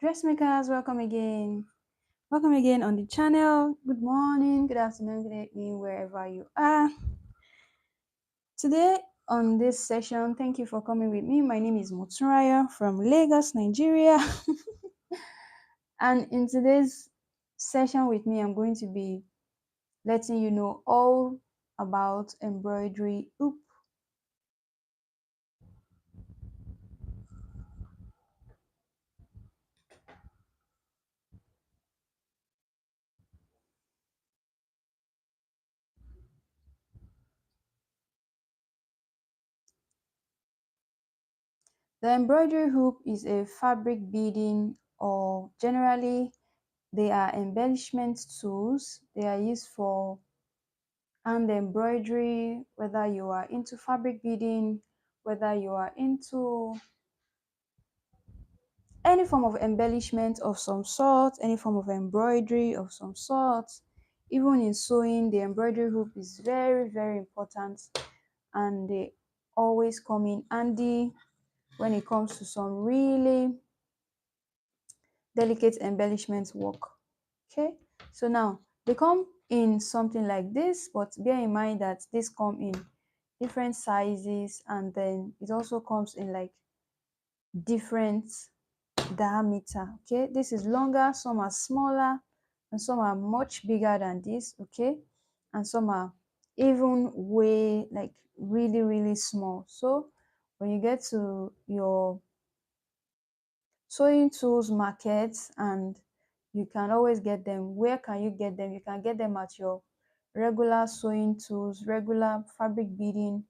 Dressmakers, welcome again. Welcome again on the channel. Good morning, good afternoon, good evening, wherever you are. Today on this session, thank you for coming with me. My name is Mutsuraya from Lagos, Nigeria. And in today's session with me, I'm going to be letting you know all about embroidery hoop. The embroidery hoop is a fabric beading, or generally they are embellishment tools. They are used for hand embroidery, whether you are into fabric beading, whether you are into any form of embellishment of some sort, any form of embroidery of some sort. Even in sewing, the embroidery hoop is very, very important, and they always come in handy when it comes to some really delicate embellishment work. Okay, so now they come in something like this, but bear in mind that this come in different sizes, and then it also comes in like different diameter. Okay, this is longer, some are smaller, and some are much bigger than this. Okay, and some are even way like really, really small. So when you get to your sewing tools markets, and you can always get them. Where can you get them? You can get them at your regular sewing tools, regular fabric beading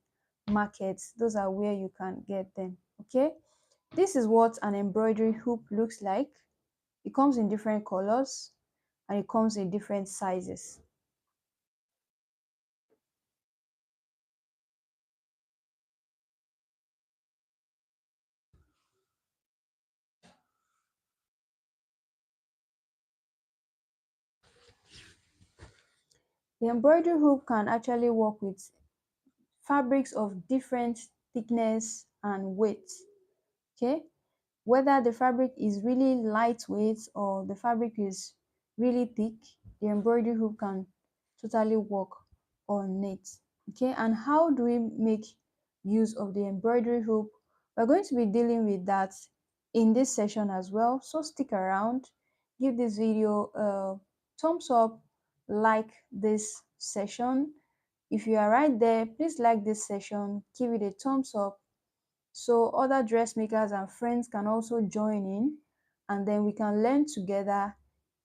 markets. Those are where you can get them. Okay, this is what an embroidery hoop looks like. It comes in different colors, and it comes in different sizes. The embroidery hoop can actually work with fabrics of different thickness and weight. Okay, whether the fabric is really lightweight or the fabric is really thick, the embroidery hoop can totally work on it. Okay, and how do we make use of the embroidery hoop? We're going to be dealing with that in this session as well, so stick around. Give this video a thumbs up, like this session. If you are right there, please like this session, give it a thumbs up, so other dressmakers and friends can also join in, and then we can learn together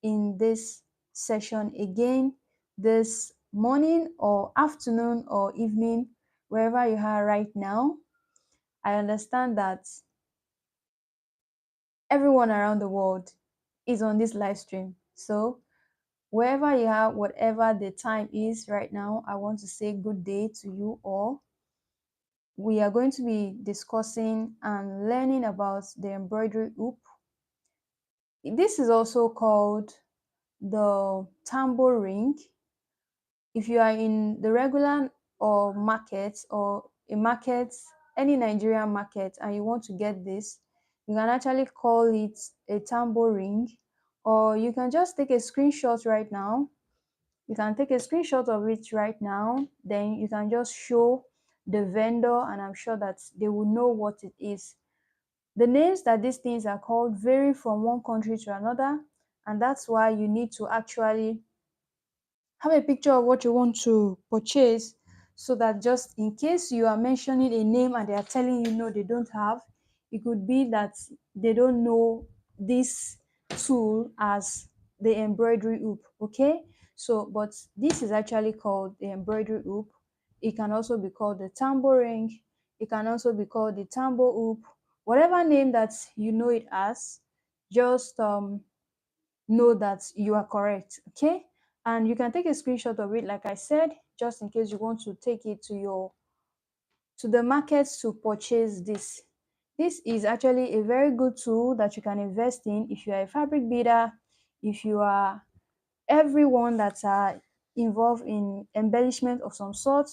in this session again this morning or afternoon or evening, wherever you are right now. I understand that everyone around the world is on this live stream, so wherever you are, whatever the time is right now, I want to say good day to you all. We are going to be discussing and learning about the embroidery hoop. This is also called the tambour ring. If you are in the regular or market, or a market, any Nigerian market, and you want to get this, you can actually call it a tambour ring, or you can just take a screenshot right now. You can take a screenshot of it right now, then you can just show the vendor, and I'm sure that they will know what it is. The names that these things are called vary from one country to another, and that's why you need to actually have a picture of what you want to purchase, so that just in case you are mentioning a name and they are telling you no, they don't have, it could be that they don't know this tool as the embroidery hoop. Okay, so but this is actually called the embroidery hoop. It can also be called the tambour ring. It can also be called the tambour hoop. Whatever name that you know it as, just know that you are correct. Okay, and you can take a screenshot of it, like I said, just in case you want to take it to your to the market to purchase this. This is actually a very good tool that you can invest in if you are a fabric beader, if you are everyone that are involved in embellishment of some sort.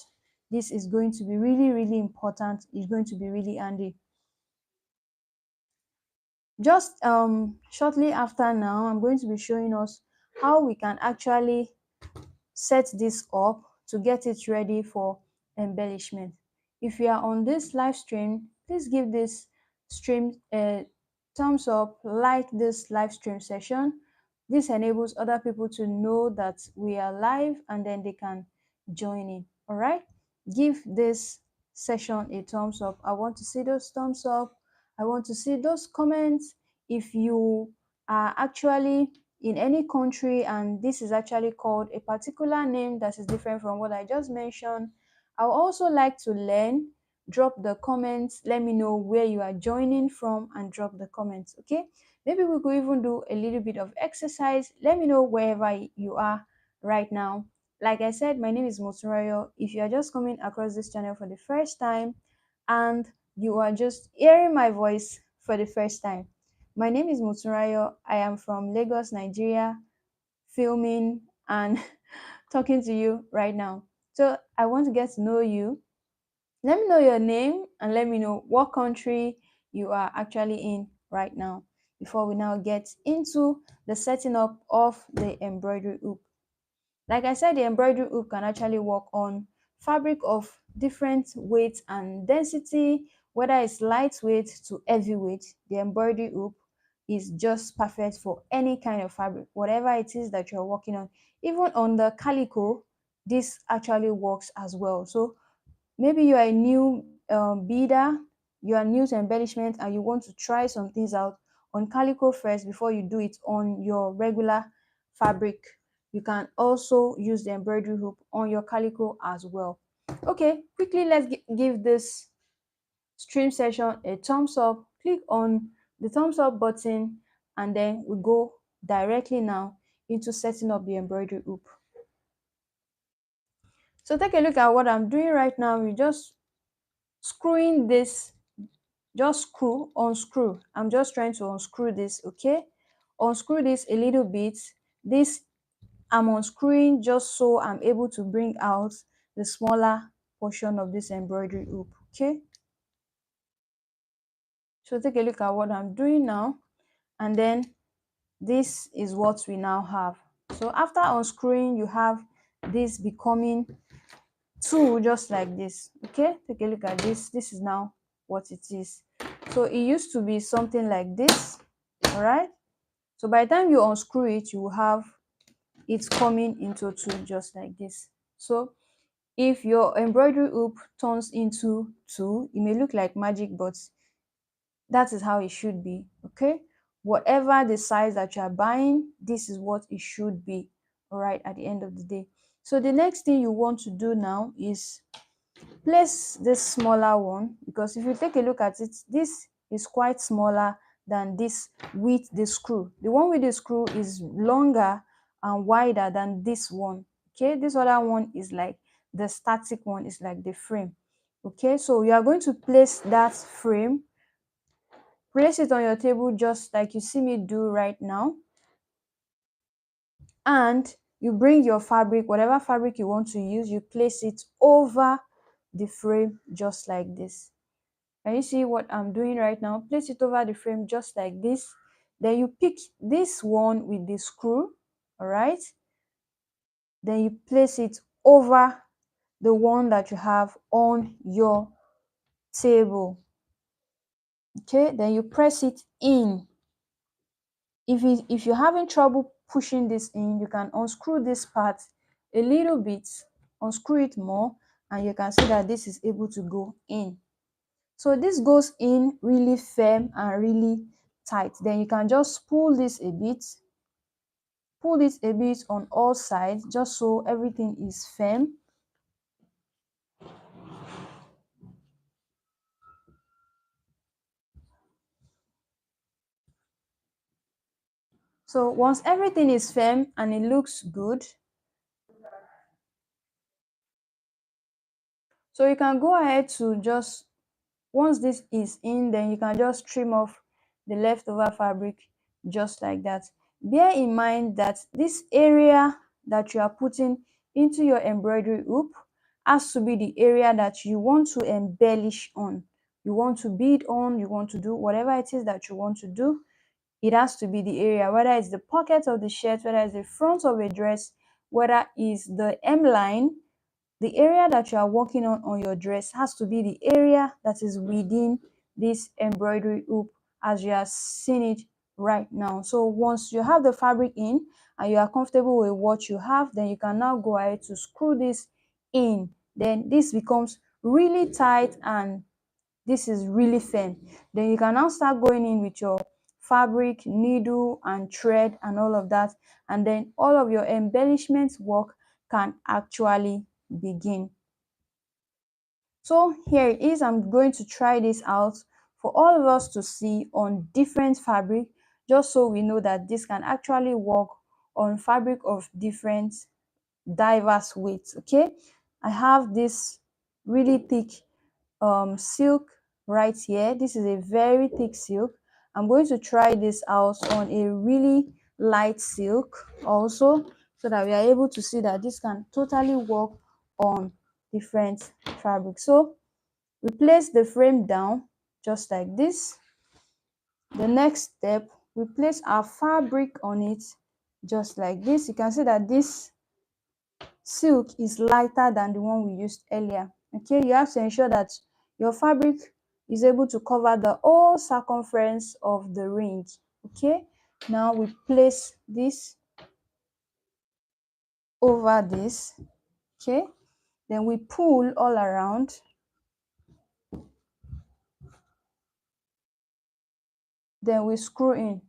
This is going to be really, really important. It's going to be really handy. Just shortly after now, I'm going to be showing us how we can actually set this up to get it ready for embellishment. If you are on this live stream, please give this stream a thumbs up, like this live stream session. This enables other people to know that we are live and then they can join in. All right, give this session a thumbs up. I want to see those thumbs up. I want to see those comments. If you are actually in any country and this is actually called a particular name that is different from what I just mentioned, I would also like to learn. Drop the comments, let me know where you are joining from and drop the comments. Okay, maybe we could even do a little bit of exercise. Let me know wherever you are right now. Like I said, my name is Motunrayo. If you are just coming across this channel for the first time and you are just hearing my voice for the first time, my name is Motunrayo. I am from Lagos, Nigeria, filming and talking to you right now. So I want to get to know you. Let me know your name and let me know what country you are actually in right now before we now get into the setting up of the embroidery hoop. Like I said, the embroidery hoop can actually work on fabric of different weight and density, whether it's lightweight to heavyweight. The embroidery hoop is just perfect for any kind of fabric, whatever it is that you're working on. Even on the calico, this actually works as well. So maybe you are a new beader, you are new to embellishment and you want to try some things out on calico first before you do it on your regular fabric. You can also use the embroidery hoop on your calico as well. Okay, quickly let's give this stream session a thumbs up. Click on the thumbs up button and then we go directly now into setting up the embroidery hoop. So take a look at what I'm doing right now. We just screwing this, just screw, unscrew. I'm just trying to unscrew this. Okay, unscrew this a little bit. This I'm unscrewing just so I'm able to bring out the smaller portion of this embroidery hoop. Okay, so take a look at what I'm doing now, and then this is what we now have. So after unscrewing, you have this becoming two just like this. Okay, take a look at this. This is now what it is. So it used to be something like this. All right, so by the time you unscrew it, you will have it coming into two just like this. So if your embroidery hoop turns into two, it may look like magic, but that is how it should be. Okay, whatever the size that you are buying, this is what it should be. All right, at the end of the day. So the next thing you want to do now is place this smaller one, because if you take a look at it, this is quite smaller than this with the screw. The one with the screw is longer and wider than this one. Okay, this other one is like the static one, is like the frame. Okay, so you are going to place that frame, place it on your table just like you see me do right now, and you bring your fabric, whatever fabric you want to use, you place it over the frame just like this. Can you see what I'm doing right now? Place it over the frame just like this. Then you pick this one with the screw, all right? Then you place it over the one that you have on your table. Okay, then you press it in. If you're having trouble pushing this in, you can unscrew this part a little bit, unscrew it more, and you can see that this is able to go in. So this goes in really firm and really tight. Then you can just pull this a bit, pull it a bit on all sides, just so everything is firm. So once everything is firm and it looks good, so you can go ahead to just, once this is in, then you can just trim off the leftover fabric just like that. Bear in mind that this area that you are putting into your embroidery hoop has to be the area that you want to embellish on. You want to bead on, you want to do whatever it is that you want to do. It has to be the area, whether it's the pocket of the shirt, whether it's the front of a dress, whether it's the hemline. The area that you are working on your dress has to be the area that is within this embroidery hoop as you are seeing it right now. So once you have the fabric in and you are comfortable with what you have, then you can now go ahead to screw this in. Then this becomes really tight and this is really firm. Then you can now start going in with your fabric, needle and thread and all of that, and then all of your embellishment work can actually begin. So here it is. I'm going to try this out for all of us to see on different fabric, just so we know that this can actually work on fabric of different diverse weights. Okay, I have this really thick silk right here. This is a very thick silk. I'm going to try this out on a really light silk also, so that we are able to see that this can totally work on different fabrics. So we place the frame down just like this. The next step, we place our fabric on it just like this. You can see that this silk is lighter than the one we used earlier. Okay, you have to ensure that your fabric is able to cover the whole circumference of the ring. Okay, now we place this over this. Okay, then we pull all around, then we screw in.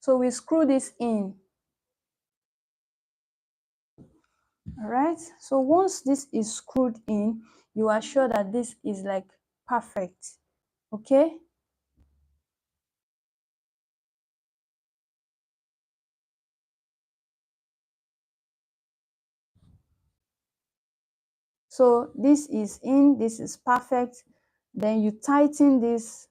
So we screw this in. All right, so once this is screwed in, you are sure that this is like perfect. Okay, so this is in, this is perfect. Then you tighten this.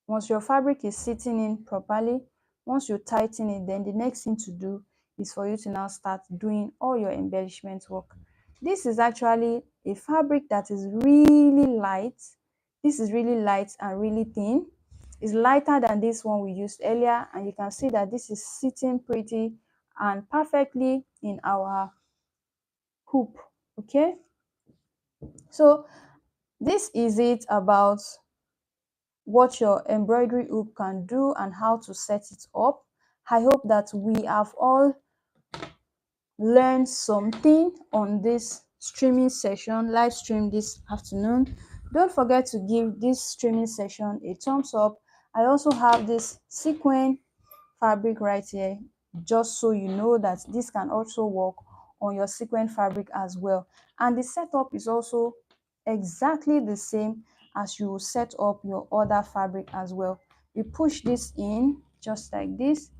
Once your fabric is sitting in properly, once you tighten it, then the next thing to do is for you to now start doing all your embellishment work. This is actually a fabric that is really light. This is really light and really thin. It's lighter than this one we used earlier, and you can see that this is sitting pretty and perfectly in our hoop. Okay, so this is it about what your embroidery hoop can do and how to set it up. I hope that we have all learned something on this streaming session, live stream this afternoon. Don't forget to give this streaming session a thumbs up. I also have this sequin fabric right here, just so you know that this can also work on your sequin fabric as well. And the setup is also exactly the same as you set up your other fabric as well. You push this in just like this,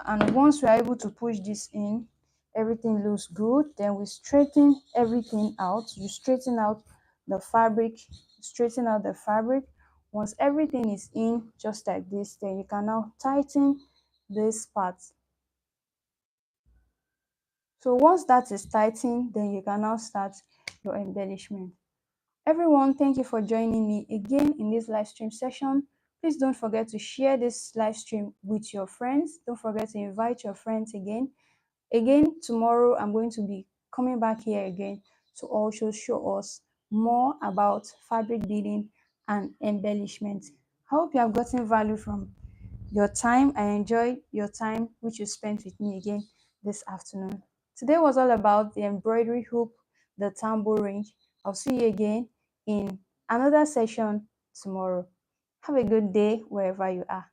and once we are able to push this in, everything looks good. Then we straighten everything out. You straighten out the fabric, straighten out the fabric. Once everything is in just like this, then you can now tighten this part. So once that is tightened, then you can now start your embellishment. Everyone, thank you for joining me again in this live stream session. Please don't forget to share this live stream with your friends. Don't forget to invite your friends again. Again, tomorrow I'm going to be coming back here again to also show us more about fabric beading and embellishment. I hope you have gotten value from your time. I enjoy your time which you spent with me again this afternoon. Today was all about the embroidery hoop, the tambour ring. I'll see you again in another session tomorrow. Have a good day wherever you are.